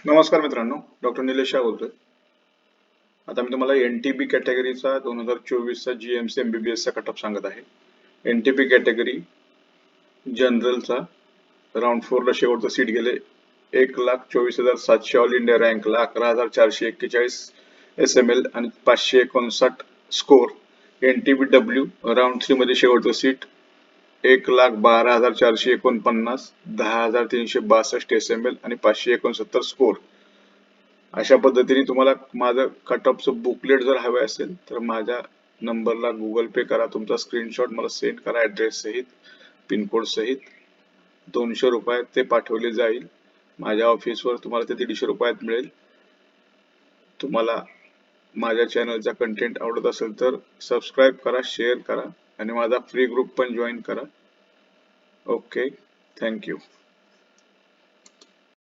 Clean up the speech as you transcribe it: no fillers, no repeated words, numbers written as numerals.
नमस्कार मित्रांनो, डॉक्टर निलेश शाह बोलतोय. आता मी तुम्हाला NTB कॅटेगरीचा 2024चा GMC MBBS चा कटअप सांगत आहे. NTB कॅटेगरी जनरलचा राऊंड 4 ला शेवटचं सीट गेले 1,24,700, ऑल इंडिया रँकला 11,441 SML आणि 559 स्कोर. NTBW राऊंड 3 मध्ये शेवटचं सीट 1,12,449, 10,362 SML आणि 569 स्कोर. अशा पद्धतीने तुम्हाला माझं कटअपचं बुकलेट जर हवे असेल तर माझ्या नंबरला गुगल पे करा, तुमचा स्क्रीनशॉट मला सेंड करा ऍड्रेस सहित, पिनकोड सहित. 200 रुपयात ते पाठवले जाईल. माझ्या ऑफिसवर तुम्हाला ते 150 रुपयात मिळेल. तुम्हाला माझ्या चॅनलचा कंटेंट आवडत असेल तर सबस्क्राईब करा, शेअर करा आणि माझा फ्री ग्रुप पण जॉईन करा. Okay, thank you.